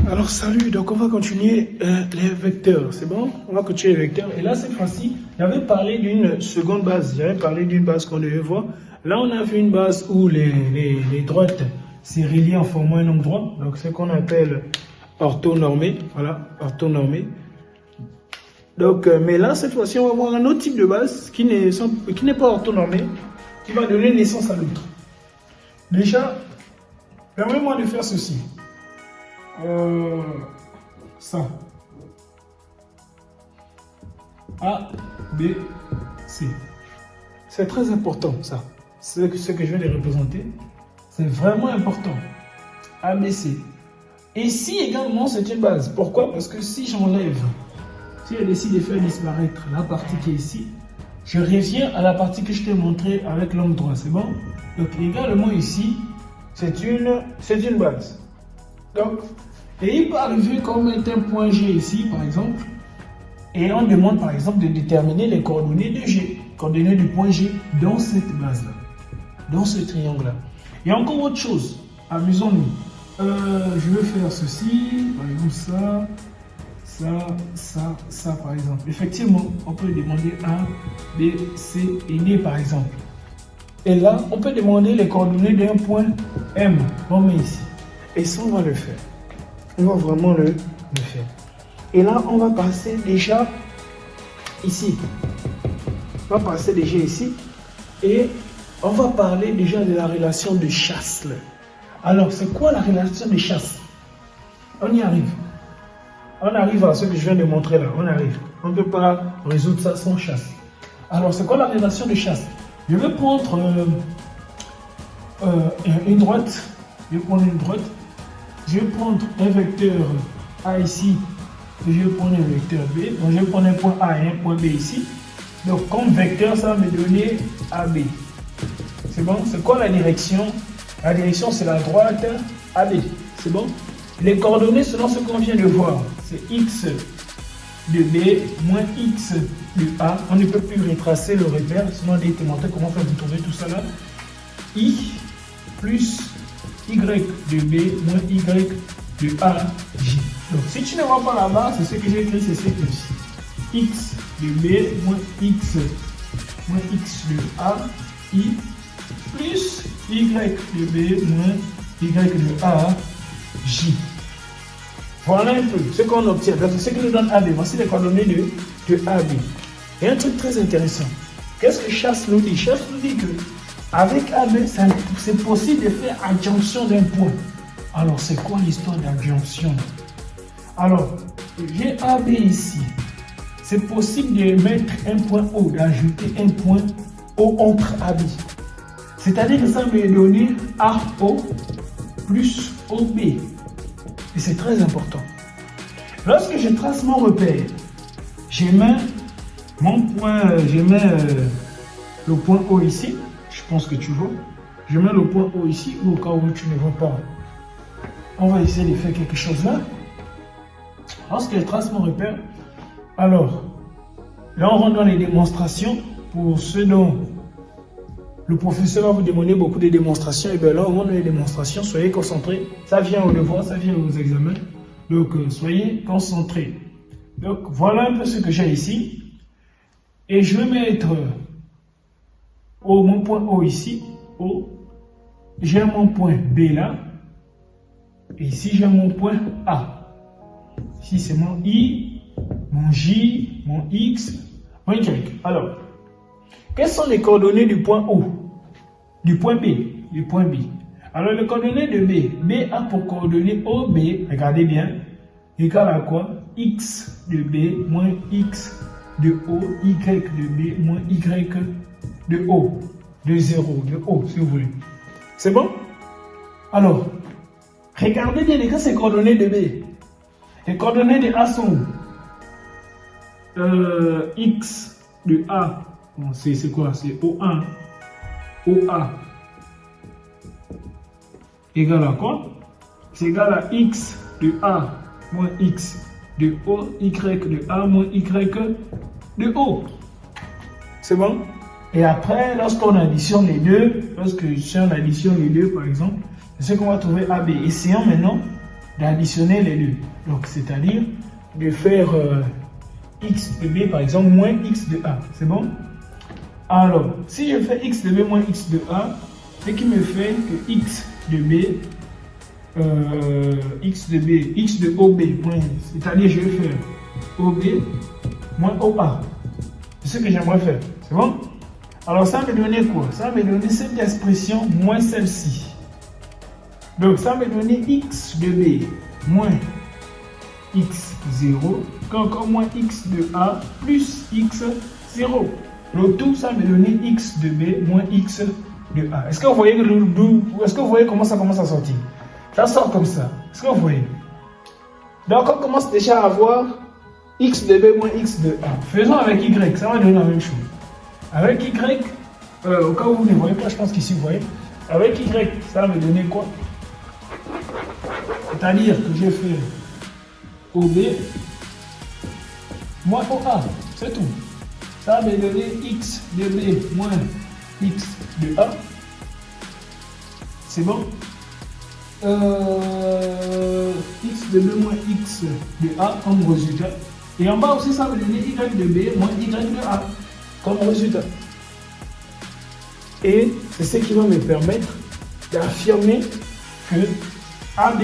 Alors salut, donc on va continuer les vecteurs, c'est bon? On va continuer les vecteurs. Et là, cette fois-ci, j'avais parlé d'une seconde base. J'avais parlé d'une base qu'on devait voir. Là, on a fait une base où les droites c'est relié en formant un angle droit. Donc, c'est ce qu'on appelle orthonormé. Voilà, orthonormé. Donc, mais là, cette fois-ci, on va voir un autre type de base qui n'est pas orthonormé, qui va donner naissance à l'autre. Déjà, permets-moi de faire ceci. Ça. A, B, C. C'est très important, ça. C'est ce que je vais les représenter. C'est vraiment important. A, B, C. Et si également, c'est une base. Pourquoi? Parce que si j'enlève, si je décide de faire disparaître la partie qui est ici, je reviens à la partie que je t'ai montrée avec l'angle droit. C'est bon? Donc, également ici, c'est une base. Donc, et il peut arriver qu'on mette un point G ici, par exemple, et on demande, par exemple, de déterminer les coordonnées de G, coordonnées du point G dans cette base-là, dans ce triangle-là. Il y a encore autre chose, amusons-nous. Je vais faire ceci, par exemple ça, par exemple. Effectivement, on peut demander A, B, C et D, par exemple. Et là, on peut demander les coordonnées d'un point M, on met ici. Et ça, on va le faire. On va vraiment le faire. Et là, on va passer déjà ici. On va passer déjà ici. Et on va parler déjà de la relation de chasse. Alors, c'est quoi la relation de chasse? On y arrive. On arrive à ce que je viens de montrer là. On arrive. On ne peut pas résoudre ça sans chasse. Alors, c'est quoi la relation de chasse? Je vais prendre une droite. Je vais prendre une droite. Je vais prendre un vecteur A ici, et je vais prendre un vecteur B. Donc je vais prendre un point A et un point B ici. Donc comme vecteur, ça va me donner AB. C'est bon? C'est quoi la direction? La direction, c'est la droite AB. C'est bon? Les coordonnées, selon ce qu'on vient de voir, c'est X de B moins X de A. On ne peut plus retracer le repère, sinon on va te montrer comment faire pour trouver tout ça là. I plus Y de B moins Y de A, J. Donc, si tu ne vois pas là-bas, c'est ce que j'ai écrit, c'est ce que c'est. X de B moins X de A, I, plus Y de B moins Y de A, J. Voilà un peu ce qu'on obtient. Donc, c'est ce qui nous donne AB. Voici les coordonnées de AB. Et un truc très intéressant. Qu'est-ce que Chasse nous dit? Chasse nous dit que avec AB, c'est possible de faire adjonction d'un point. Alors, c'est quoi l'histoire d'adjonction? Alors, j'ai AB ici. C'est possible de mettre un point O, d'ajouter un point O entre AB. C'est-à-dire que ça me donner AO plus OB. Et c'est très important. Lorsque je trace mon repère, je mets mon point, le point O ici. Je pense que tu vois. Je mets le point O ici, ou au cas où tu ne vois pas. On va essayer de faire quelque chose là. Lorsque je trace mon repère, alors, là on rentre dans les démonstrations. Pour ceux dont le professeur va vous demander beaucoup de démonstrations, et bien là on rentre dans les démonstrations. Soyez concentrés. Ça vient au devoir, ça vient aux examens. Donc, soyez concentrés. Donc, voilà un peu ce que j'ai ici. Et je vais mettre mon point O ici, O, j'ai mon point B là, et ici j'ai mon point A. Ici c'est mon I, mon J, mon X, mon Y. Alors, quelles sont les coordonnées du point O? Du point B, du point B. Alors les coordonnées de B, B a pour coordonnées OB, regardez bien, égale à quoi? X de B moins X de O, Y de B moins Y de O, de 0, de O, si vous voulez. C'est bon? Alors, regardez bien les ces coordonnées de B. Les coordonnées de A sont X de A. Bon, c'est quoi? C'est O1. OA égale à quoi? C'est égal à X de A moins X de O, Y de A moins Y de O. C'est bon? Et après, lorsqu'on additionne les deux, si on additionne les deux par exemple, c'est ce qu'on va trouver AB. Essayons maintenant d'additionner les deux. Donc, c'est-à-dire de faire x de b, par exemple, moins x de a. C'est bon? Alors, si je fais x de b moins x de a, ce qui me fait que x de b, x de OB, c'est-à-dire je vais faire OB moins OA. C'est ce que j'aimerais faire. C'est bon? Alors, ça me donnait quoi? Ça me donnait cette expression moins celle-ci. Donc, ça me donnait x de b moins x0, encore moins x de a plus x0. Le tout, ça me donnait x de b moins x de a. Est-ce que vous voyez comment ça commence à sortir? Ça sort comme ça. Est-ce que vous voyez? Donc, on commence déjà à avoir x de b moins x de a. Faisons avec y, ça va donner la même chose. Avec y, au cas où vous ne voyez pas, je pense qu'ici vous voyez. Avec y, ça va me donner quoi? C'est-à-dire que je fais OB moins OA, c'est tout. Ça va me donner x de b moins x de a. C'est bon? X de b moins x de a comme résultat. Et en bas aussi, ça va me donner y de b moins y de a comme résultat. Et c'est ce qui va me permettre d'affirmer que AB,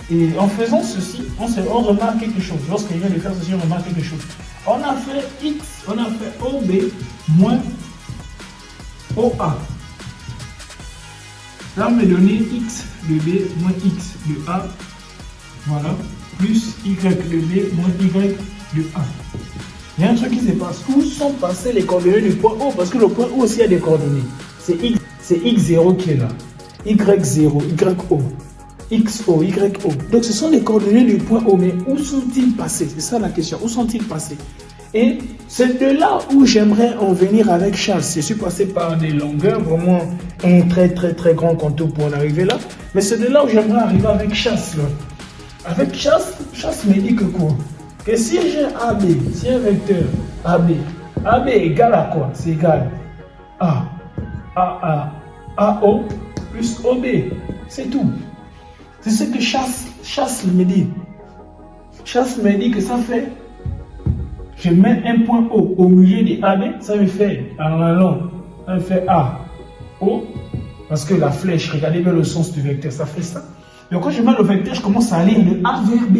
et en faisant ceci, on remarque quelque chose. Lorsqu'il vient de faire ceci, on remarque quelque chose. On a fait X, on a fait OB moins OA. Ça me donner X de B moins X de A. Voilà. Plus Y de B moins Y de A. Il y a un truc qui se passe. Où sont passées les coordonnées du point O? Parce que le point O aussi a des coordonnées. C'est X0 qui est là. Y0, YO. XO, YO. Donc ce sont les coordonnées du point O, mais où sont-ils passés? C'est ça la question. Où sont-ils passés? Et c'est de là où j'aimerais en venir avec chasse. Je suis passé par des longueurs, vraiment un très grand contour pour en arriver là. Mais c'est de là où j'aimerais arriver avec chasse. Là. Avec chasse me dit que quoi? Que si j'ai AB, si un vecteur AB égale à quoi? C'est égal à AO plus OB. C'est tout. C'est ce que chasse me dit. Chasse me dit que ça fait, je mets un point O au milieu des AB, ça me fait, en allant, ça me fait A, O, parce que la flèche, regardez bien le sens du vecteur, ça fait ça. Donc quand je mets le vecteur, je commence à lire de A vers B.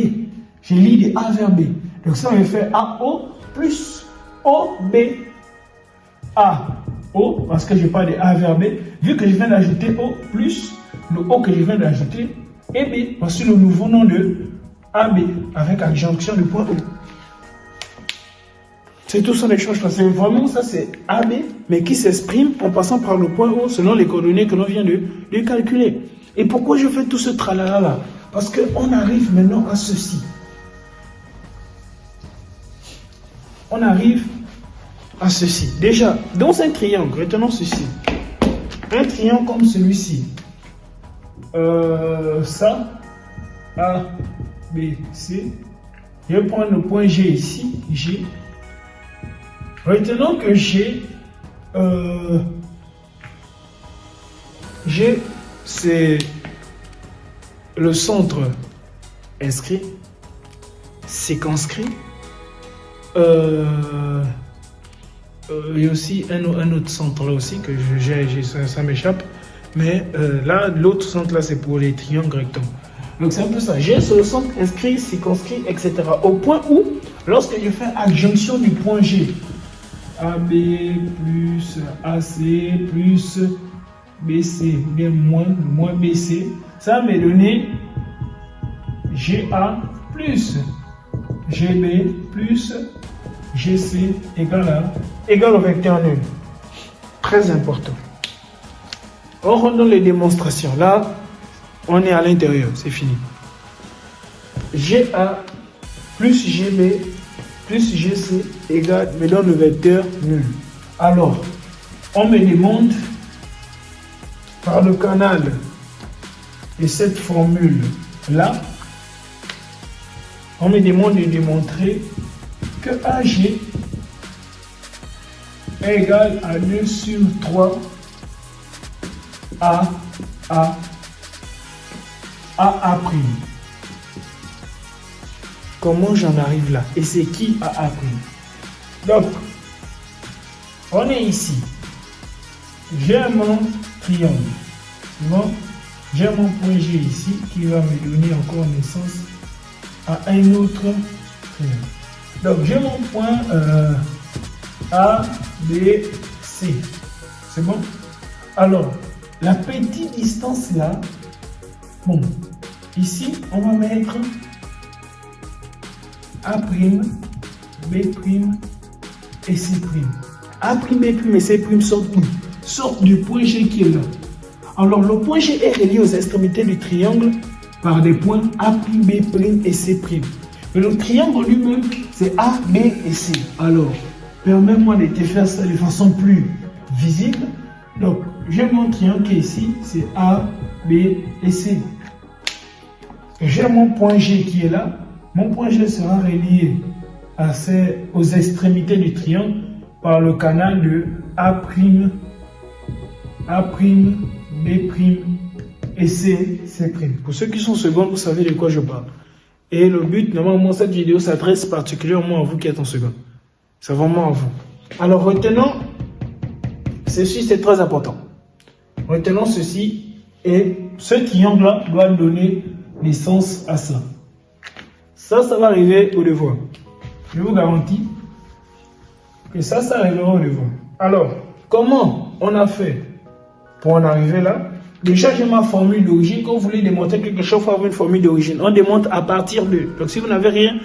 Je lis de A vers B. Donc ça me fait AO plus OB. A, O, parce que je parle de A vers B, vu que je viens d'ajouter O plus le O que je viens d'ajouter, et B, voici le nouveau nom de AB avec adjonction du point O. C'est tout ça l'échange. C'est vraiment ça, c'est AB, mais qui s'exprime en passant par le point O selon les coordonnées que l'on vient de calculer. Et pourquoi je fais tout ce tralala là? Parce qu'on arrive maintenant à ceci. On arrive à ceci. Déjà, dans un triangle, retenons ceci. Un triangle comme celui-ci. Ça, A, B, C. Je vais prendre le point G ici, G. Retenons que G, c'est le centre inscrit, circonscrit. Il y a aussi un autre centre là aussi que ça m'échappe. Mais là, l'autre centre là, c'est pour les triangles rectangles. Donc c'est un peu ça. J'ai sur le centre inscrit, circonscrit, etc. Au point où, lorsque je fais adjonction du point G, AB plus AC plus BC, bien moins BC, ça m'a donné GA plus GB plus GC égal au vecteur nul. Très important. On rentre dans les démonstrations. Là, on est à l'intérieur, c'est fini. GA plus GB plus GC égale, me donne le vecteur nul. Alors, on me demande par le canal de cette formule-là, on me demande de démontrer que AG est égal à 2 sur 3 AA'. comment j'en arrive là? Et c'est qui a appris? Donc, on est ici. J'ai mon triangle. Bon, j'ai mon point G ici qui va me donner encore naissance à un autre triangle. Donc, j'ai mon point A, B, C. C'est bon? Alors, la petite distance là, bon, ici, on va mettre A', B' et C'. A', B' et C' sortent d'où? Sortent du point G qui est là. Alors, le point G est relié aux extrémités du triangle par des points A', B' et C'. Mais le triangle lui-même, c'est A, B et C. Alors, permets-moi de te faire ça de façon plus visible. Donc, j'ai mon triangle qui est ici, c'est A, B et C. J'ai mon point G qui est là. Mon point G sera relié aux extrémités du triangle par le canal de A', B' et C'. Pour ceux qui sont secondes, vous savez de quoi je parle. Et le but, normalement, cette vidéo s'adresse particulièrement à vous qui êtes en seconde. C'est vraiment à vous. Alors, retenons, ceci c'est très important. Retenons ceci et ce triangle-là doit donner naissance à ça. Ça va arriver au devoir. Je vous garantis que ça arrivera au devoir. Alors, comment on a fait pour en arriver là? Déjà, j'ai ma formule d'origine. Quand vous voulez démontrer quelque chose, il faut avoir une formule d'origine. On démontre à partir de. Donc, si vous n'avez rien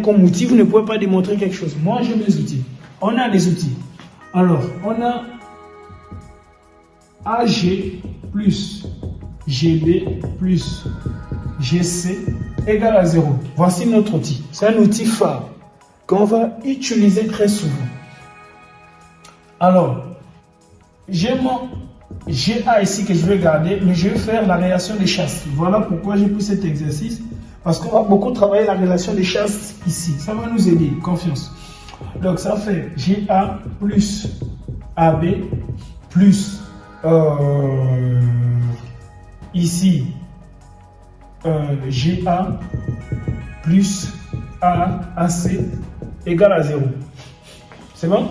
comme outil, vous ne pouvez pas démontrer quelque chose. Moi, j'ai mes outils. On a des outils. Alors, on a AG plus GB plus GC égale à 0. Voici notre outil. C'est un outil phare qu'on va utiliser très souvent. Alors, j'ai mon GA ici que je vais garder, mais je vais faire la relation des chasses. Voilà pourquoi j'ai pris cet exercice. Parce qu'on va beaucoup travailler la relation des chasses ici. Ça va nous aider, confiance. Donc ça fait GA plus AB plus ici GA plus AC égale à 0. C'est bon?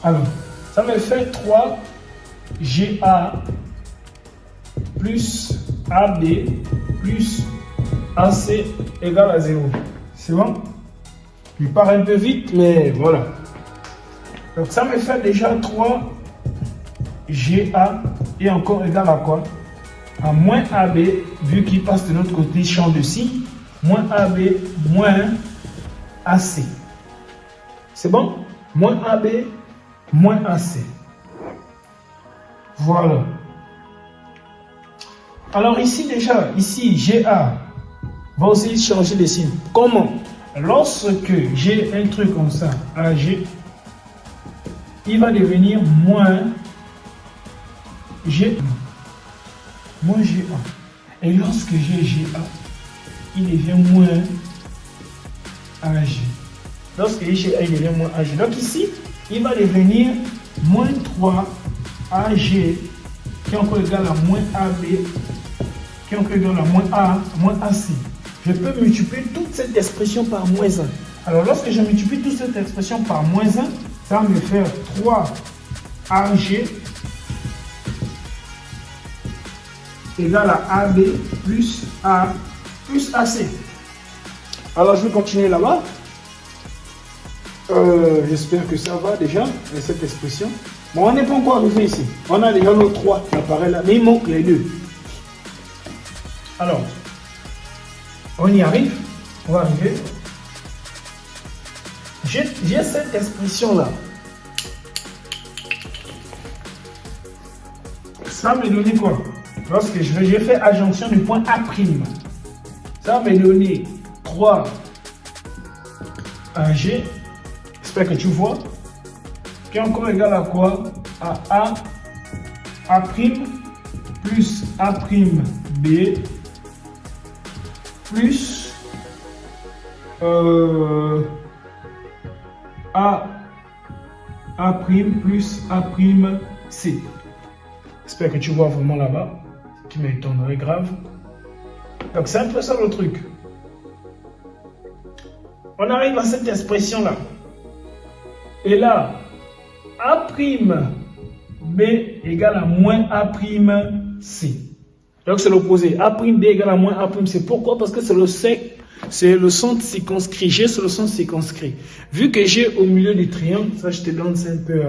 Alors, ça me fait 3 GA plus AB plus AC égale à 0. C'est bon? Je pars un peu vite, mais voilà. Donc ça me fait déjà 3 GA et encore égal à quoi? À moins AB, vu qu'il passe de notre côté champ de ci, moins AB moins AC. C'est bon? Moins AB moins AC. Voilà. Alors ici déjà, ici GA va aussi changer de signe. Comment? Lorsque j'ai un truc comme ça, AG, il va devenir moins G1. Moins GA. Et lorsque j'ai GA, il devient moins AG. Lorsque j'ai GA, il devient moins AG. Donc ici, il va devenir moins 3 AG qui est encore égal à moins AB qui est encore égal à moins A, moins AC. Je peux multiplier toute cette expression par moins 1. Alors lorsque je multiplie toute cette expression par moins 1, ça va me faire 3 AG égale à AB plus A plus AC. Alors je vais continuer là-bas. J'espère que ça va déjà avec cette expression. Bon, on n'est pas encore arrivé ici. On a déjà nos 3 qui apparaissent là, mais il manque les 2. Alors, on y arrive. On va arriver. J'ai cette expression-là. Ça va me donner quoi? Lorsque j'ai fait adjonction du point A', ça va me donner 3 AG. J'espère que tu vois. Qui est encore égal à quoi? À A' plus A'B plus A' plus A'C. J'espère que tu vois vraiment là-bas, ce qui m'étonnerait grave. Donc c'est un peu ça le truc. on arrive à cette expression-là. Et là, A', B égale à moins A', C. Donc c'est l'opposé. A', B égale à moins A', C. Pourquoi? Parce que c'est le centre circonscrit. G, c'est le centre circonscrit. Vu que G au milieu du triangle, ça je te donne ça un peu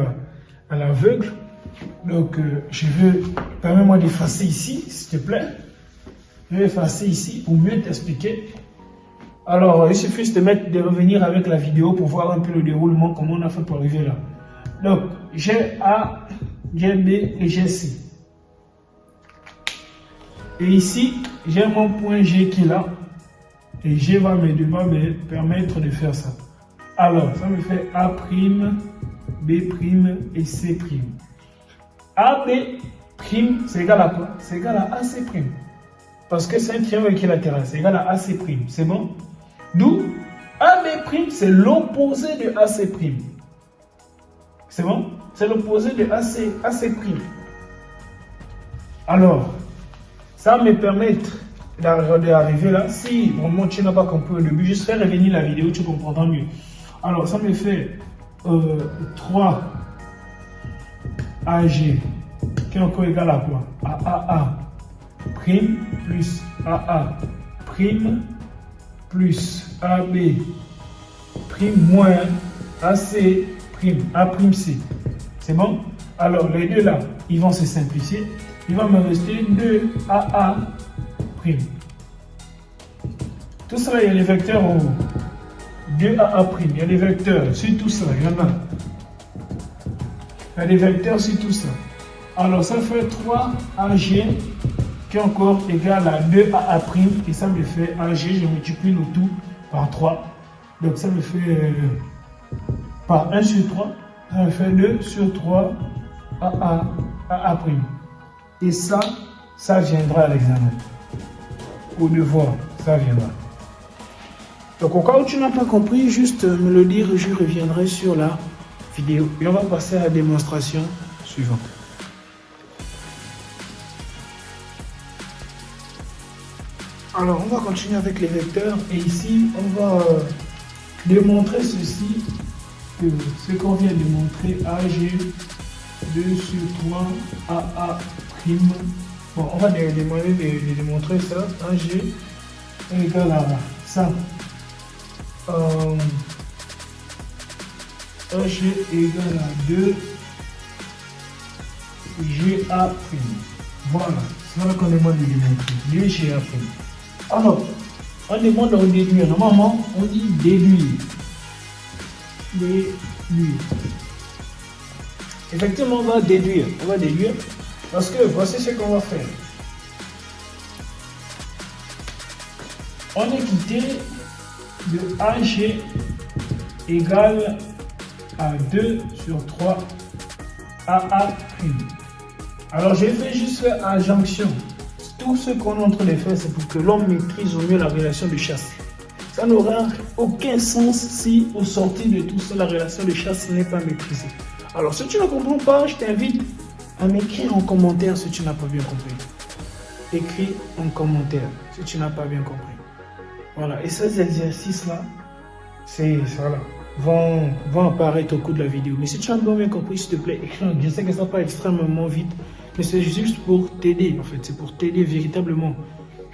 à l'aveugle. Donc je veux, permets-moi d'effacer ici, s'il te plaît. Je vais effacer ici pour mieux t'expliquer. Alors, il suffit de revenir avec la vidéo pour voir un peu le déroulement, comment on a fait pour arriver là. Donc, j'ai A, j'ai B et j'ai C. Et ici, j'ai mon point G qui est là. Et G va me permettre de faire ça. Alors, ça me fait A', B' et C'. AB', c'est égal à quoi? C'est égal à AC'. Parce que c'est un triangle équilatéral, c'est égal à AC'. C'est bon? D'où AB', c'est l'opposé de AC'. C'est bon? C'est l'opposé de AC'. Alors, ça va me permettre d'arriver là. Si vraiment tu n'as pas compris au début, juste fais revenir la vidéo, tu comprendras mieux. Alors, ça me fait 3 AG qui est encore égal à quoi? À AA prime plus AA prime plus AB prime moins AC prime A prime C. C'est bon? Alors les deux là, ils vont se simplifier. Il va me rester 2 AA prime. Tout ça, il y a les vecteurs en haut. 2 AA prime. Il y a les vecteurs sur tout ça. Il y en a. Il y a des vecteurs sur tout ça. Alors ça fait 3 AG qui est encore égal à 2 AA prime. Et ça me fait AG, je multiplie le tout par 3. Donc ça me fait par 1 sur 3. Ça me fait 2 sur 3 AA prime. Et ça viendra à l'examen. Au devoir, ça viendra. Donc au cas où tu n'as pas compris, juste me le dire, je reviendrai sur la vidéo. Et on va passer à la démonstration suivante. Alors on va continuer avec les vecteurs. Et ici, on va démontrer ceci. Que ce qu'on vient de montrer, AG 2 sur 3 AA prime. Bon, on va demander de démontrer ça. AG est égal à ça. AG est égal à 2 GA prime. Voilà, c'est ça qu'on demande de démontrer. 2 GA prime. Alors, on demande de déduire. Normalement, on dit déduire. Effectivement, on va déduire. Parce que voici ce qu'on va faire. On est quitté de AG égale à 2 sur 3 AA prime. Alors, je vais juste faire adjonction. Tout ce qu'on est en train de faire, c'est pour que l'homme maîtrise au mieux la relation de chasse. Ça n'aura aucun sens si, au sortir de tout ça, la relation de chasse n'est pas maîtrisée. Alors, si tu ne comprends pas, je t'invite à m'écrire en commentaire si tu n'as pas bien compris. Écris en commentaire si tu n'as pas bien compris. Voilà, et ces exercices-là, vont apparaître au cours de la vidéo. Mais si tu n'as pas bien compris, s'il te plaît, écris. Je sais que ça part extrêmement vite, mais c'est juste pour t'aider, en fait. C'est pour t'aider véritablement.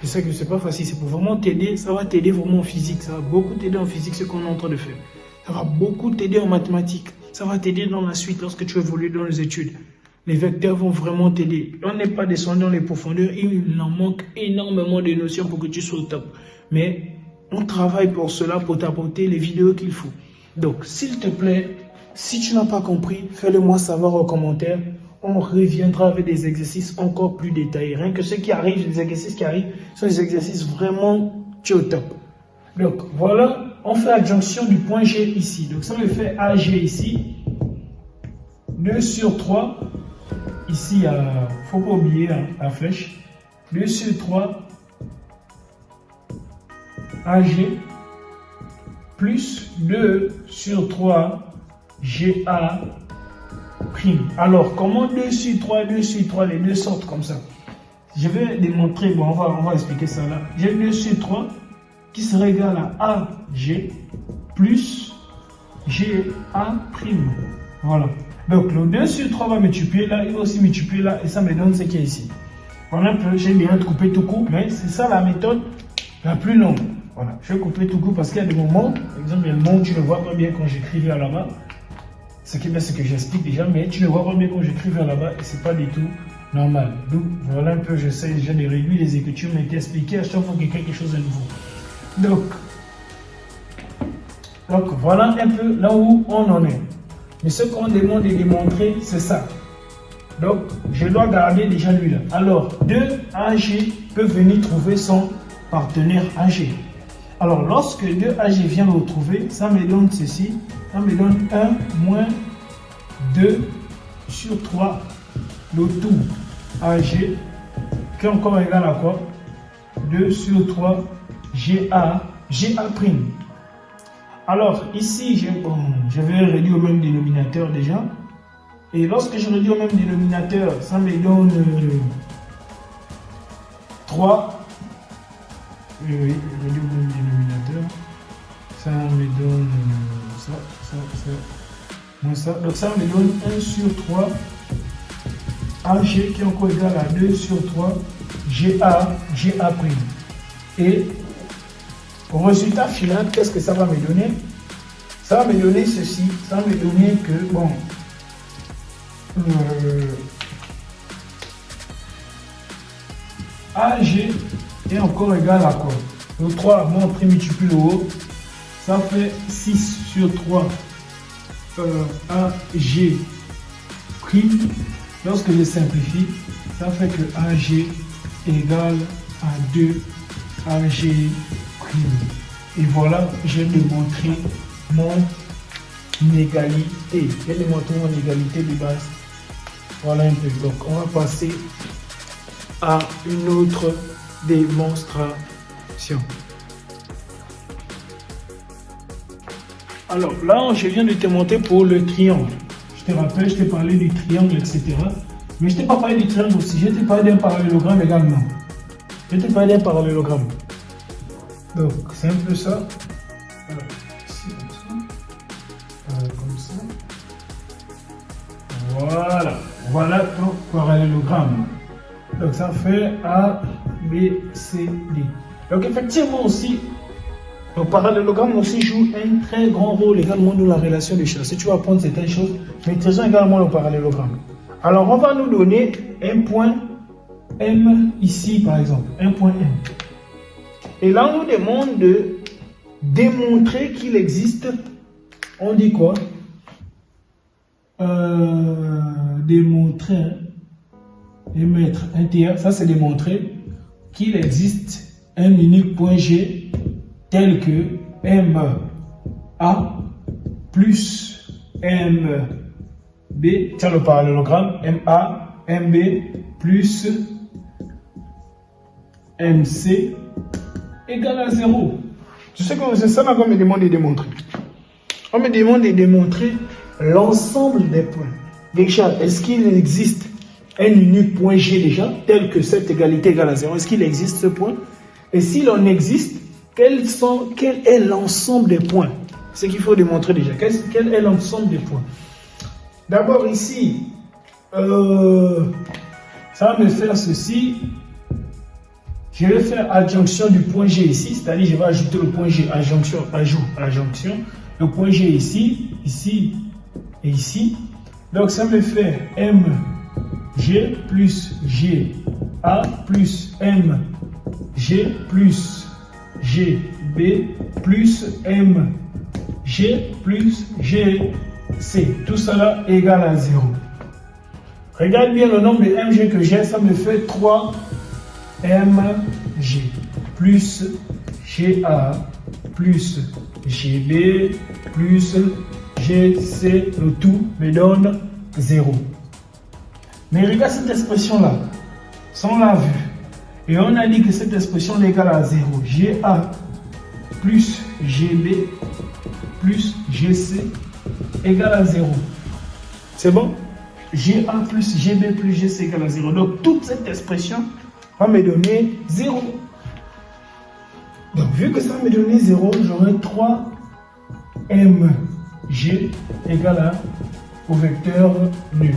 Je sais que c'est pas facile, c'est pour vraiment t'aider. Ça va t'aider vraiment en physique. Ça va beaucoup t'aider en physique, ce qu'on est en train de faire. Ça va beaucoup t'aider en mathématiques. Ça va t'aider dans la suite lorsque tu évolues dans les études. Les vecteurs vont vraiment t'aider. On n'est pas descendu dans les profondeurs. Il en manque énormément de notions pour que tu sois au top. Mais on travaille pour cela, pour t'apporter les vidéos qu'il faut. Donc, s'il te plaît, si tu n'as pas compris, fais-le moi savoir en commentaire. On reviendra avec des exercices encore plus détaillés. Rien que ceux qui arrivent, les exercices qui arrivent, sont des exercices vraiment au top. Donc, voilà, on fait adjonction du point G ici. Donc, ça me fait AG ici. 2 sur 3. Ici, il ne faut pas oublier la flèche. 2 sur 3. AG. Plus 2 sur 3. GA. Prime. Alors, comment 2 sur 3, les deux sortent comme ça? Je vais démontrer, bon, on va expliquer ça là. J'ai 2 sur 3 qui serait égal à AG plus GA prime. Voilà. Donc le 2 sur 3 va multiplier là, il va aussi multiplier là, et ça me donne ce qui est ici. Voilà un peu, j'ai bien coupé tout court, mais c'est ça la méthode la plus longue. Voilà, je vais couper tout court parce qu'il y a des moments, par exemple, il y a des moments où tu ne vois pas bien quand j'écris vers là-bas. Ce qui est bien, c'est que j'explique déjà, mais tu ne vois pas bien quand j'écris vers là-bas et c'est pas du tout normal. Donc voilà un peu, j'essaie déjà de réduire les écritures, mais d'expliquer à chaque fois qu'il y a quelque chose de nouveau. Donc voilà un peu là où on en est. Mais ce qu'on demande de démontrer, c'est ça. Donc je dois garder déjà lui là. Alors 2AG peut venir trouver son partenaire AG. Alors lorsque 2AG vient le retrouver, ça me donne ceci. Ça me donne 1 moins 2 sur 3. Le tout AG qui est encore égal à quoi? 2 sur 3 GA prime. Alors ici, je vais réduire au même dénominateur déjà. Et lorsque je réduis au même dénominateur, ça me donne 3. Oui, je réduis au même dénominateur. Ça me donne moins ça. Donc ça me donne 1 sur 3 AG qui est encore égal à 2 sur 3 GA prime. Et au résultat final, qu'est-ce que ça va me donner? Ça va me donner ceci. Ça va me donner que, bon, AG est encore égal à quoi? Le 3, mon prime multiplie le haut. Ça fait 6 sur 3 AG prime. Lorsque je simplifie, ça fait que AG égale à 2 AG prime. Et voilà, j'ai démontré mon égalité. J'ai démontré mon égalité de base. Voilà un peu. Donc, on va passer à une autre démonstration. Alors, là, je viens de te montrer pour le triangle. Je te rappelle, je t'ai parlé du triangle, etc. Mais je ne t'ai pas parlé du triangle aussi. Je t'ai parlé d'un parallélogramme également. Je t'ai parlé d'un parallélogramme. Donc, c'est un peu ça. Ici, comme ça. Voilà. Voilà ton parallélogramme. Donc, ça fait A, B, C, D. Donc, effectivement aussi, le parallélogramme aussi joue un très grand rôle également dans la relation de chasse. Si tu vas apprendre certaines choses, maîtrisons également le parallélogramme. Alors, on va nous donner un point M ici, par exemple. Un point M. Et là, on nous demande de démontrer qu'il existe, on dit quoi? Démontrer, émettre un tiers, ça c'est démontrer qu'il existe un unique point G tel que MA plus MB, tiens le parallélogramme, MA, MB plus MC égale à 0. Tu sais que c'est ça qu'on me demande de démontrer. On me demande de démontrer l'ensemble des points. Déjà, est-ce qu'il existe un unique point G déjà, tel que cette égalité égale à 0? Est-ce qu'il existe ce point? Et s'il en existe, quel est l'ensemble des points? C'est ce qu'il faut démontrer déjà. Quel est l'ensemble des points? D'abord ici, ça va me faire ceci. Je vais faire adjonction du point G ici, c'est-à-dire je vais ajouter le point G, adjonction. Le point G ici, ici et ici. Donc ça me fait MG plus GA plus MG plus GB plus MG plus GC. Tout cela égale à 0. Regarde bien le nombre de MG que j'ai, ça me fait 3 MG plus GA plus GB plus GC, le tout me donne 0. Mais regarde cette expression-là, on l'a vu. Et on a dit que cette expression est égale à 0. GA plus GB plus GC égale à 0. C'est bon? GA plus GB plus GC égale à 0. Donc toute cette expression va me donner 0. Donc vu que ça va me donner 0, j'aurai 3 mg égale au vecteur nul.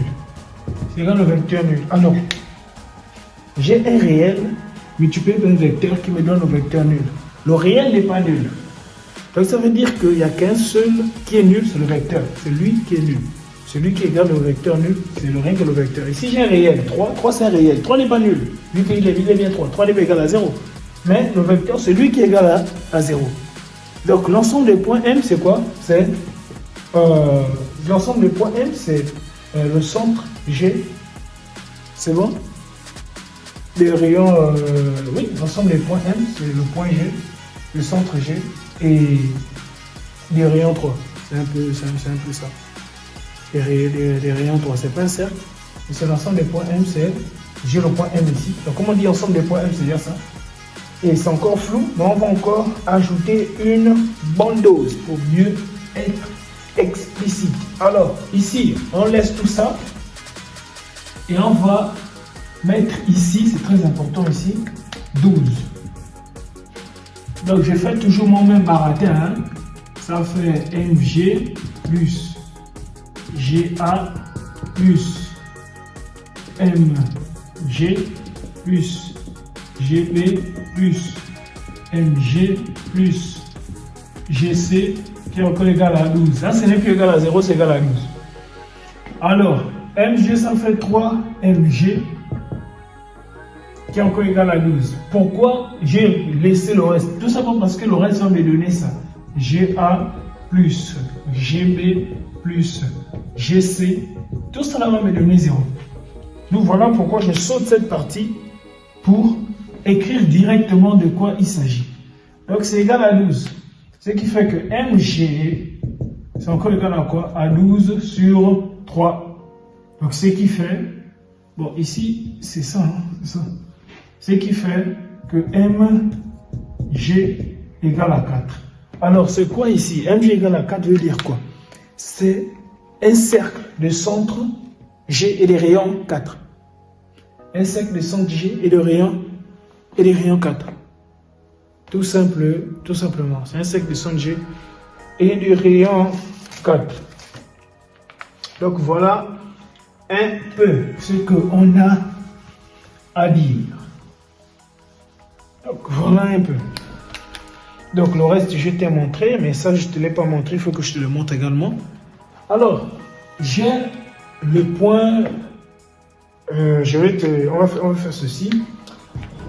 C'est égal au vecteur nul. Ah non. J'ai un réel multiplié par un vecteur qui me donne le vecteur nul. Le réel n'est pas nul. Donc ça veut dire qu'il n'y a qu'un seul qui est nul, c'est le vecteur. C'est lui qui est nul. Celui qui est égal au vecteur nul, c'est le rien que le vecteur. Ici j'ai un réel, 3 c'est un réel. 3 n'est pas nul, vu qu'il est bien 3. 3 n'est pas égal à 0. Mais le vecteur, c'est lui qui est égal à 0. Donc l'ensemble des points M, c'est quoi? C'est l'ensemble des points M, c'est le centre G. C'est bon? Les rayons, oui, l'ensemble des points M, c'est le point G, le centre G et les rayons 3. C'est un peu ça. Les rayons 3, c'est pas un cercle, mais c'est l'ensemble des points M, c'est j'ai le point M ici. Donc comment on dit ensemble des points M, c'est dire ça. Et c'est encore flou, mais on va encore ajouter une bonne dose pour mieux être explicite. Alors ici, on laisse tout ça et on va mettre ici, c'est très important ici, 12. Donc je fais toujours mon même baratin, hein. Ça fait MG plus GA plus MG plus GB plus MG plus GC qui est encore égal à 12. Ça, ce n'est plus égal à 0, c'est égal à 12. Alors, MG, ça fait 3 MG qui est encore égal à 12. Pourquoi j'ai laissé le reste? Tout simplement parce que le reste va me donner ça. GA plus GB plus GC, tout cela va me donner 0. Donc voilà pourquoi je saute cette partie pour écrire directement de quoi il s'agit. Donc c'est égal à 12. Ce qui fait que MG, c'est encore égal à quoi? À 12 sur 3. Donc ce qui fait, bon ici c'est ça, hein, c'est ça. Ce qui fait que MG égale à 4. Alors c'est quoi ici? MG égale à 4 veut dire quoi? C'est un cercle de centre G et des rayons 4. Un cercle de centre G et des rayons 4. Tout simplement. C'est un cercle de centre G et des rayons 4. Donc voilà un peu ce qu'on a à dire. Donc voilà un peu. Donc le reste je t'ai montré, mais ça je ne te l'ai pas montré, il faut que je te le montre également. Alors, j'ai le point, on va faire ceci.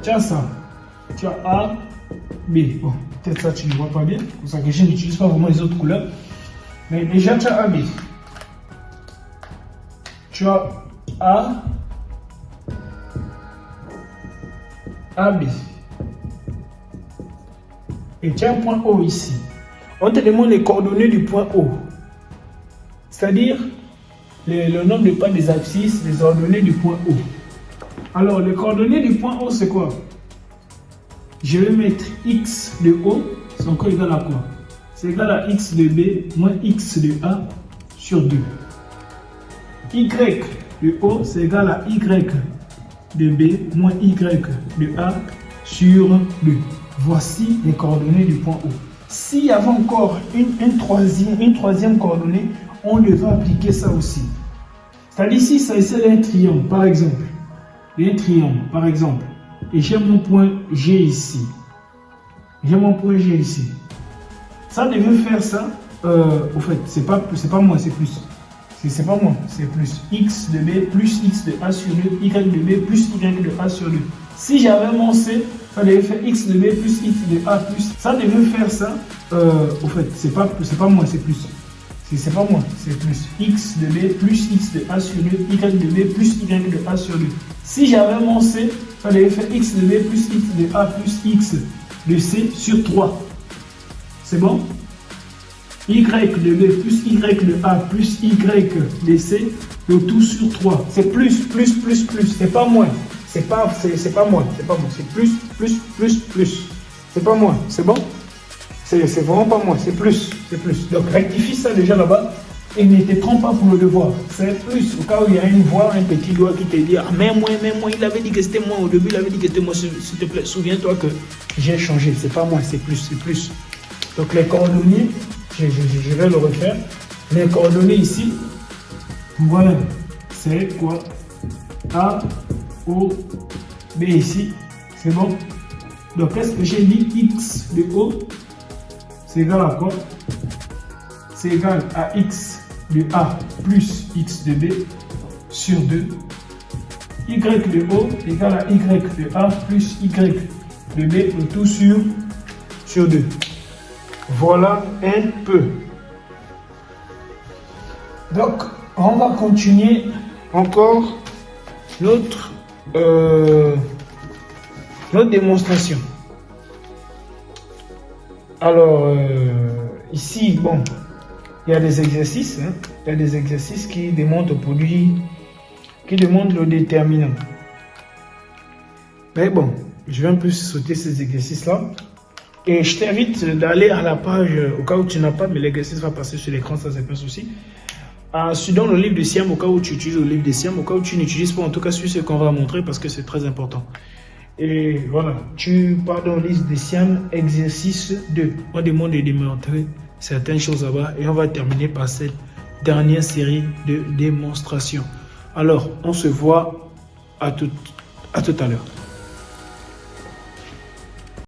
Tiens ça, tu as A, B. Bon, peut-être ça tu ne vois pas bien, c'est pour ça que je n'utilise pas vraiment les autres couleurs. Mais déjà tu as A, B. Tu as A, B. Et tu as un point O ici. On te demande les coordonnées du point O. C'est-à-dire le nombre de pas des abscisses, les coordonnées du point O. Alors, les coordonnées du point O, c'est quoi? Je vais mettre x de O, c'est encore égal à quoi? C'est égal à x de B moins x de A sur 2. Y de O, c'est égal à y de B moins y de A sur 2. Voici les coordonnées du point O. S'il y avait encore une troisième coordonnée, on devait appliquer ça aussi. C'est-à-dire ici, ça c'est un triangle, par exemple. Un triangle, par exemple. Et j'ai mon point G ici. Ça devait faire ça. Au fait, c'est pas moins, c'est plus. C'est pas moins, c'est plus. X de B plus X de A sur 2. Y de B plus Y de A sur 2. Si j'avais mon C, ça devait faire X de B plus X de A plus. Ça devait faire ça. Au fait, c'est pas moins, c'est plus. C'est pas moins, c'est plus. X de B plus X de A sur 2. Y de B plus Y de A sur 2. Si j'avais mon C, ça devait faire X de B plus X de A plus X de C sur 3. C'est bon? Y de B plus Y de A plus Y de C, le tout sur 3. C'est plus. C'est pas moins. C'est pas moins. C'est plus. C'est pas moins. C'est bon? C'est vraiment pas moins. C'est plus. Donc rectifie ça déjà là-bas et ne te trompe pas pour le devoir. C'est plus. Au cas où il y a une voix, un petit doigt qui te dit ah, mais moi, il avait dit que c'était moi. Au début, il avait dit que c'était moi. S'il te plaît, souviens-toi que j'ai changé. C'est pas moi, c'est plus. Donc les coordonnées Je vais le refaire. Les coordonnées ici, voilà, c'est quoi? A, O, B ici, c'est bon. Donc, qu'est-ce que j'ai dit? X de O, c'est égal à quoi? C'est égal à X de A plus X de B sur 2. Y de O égale à Y de A plus Y de B, le tout sur 2. Voilà un peu. Donc, on va continuer encore notre démonstration. Alors, ici, bon, il y a des exercices. Hein, il y a des exercices qui démontrent le produit, qui démontrent le déterminant. Mais bon, je vais un peu sauter ces exercices-là. Et je t'invite d'aller à la page, au cas où tu n'as pas, mais l'exercice va passer sur l'écran, ça c'est pas un souci. Dans le livre de Siam, au cas où tu utilises le livre de Siam, au cas où tu n'utilises pas, en tout cas sur ce qu'on va montrer parce que c'est très important. Et voilà, tu pars dans le livre de Siam, exercice 2. On demande de démontrer certaines choses là-bas et on va terminer par cette dernière série de démonstrations. Alors, on se voit à tout à l'heure.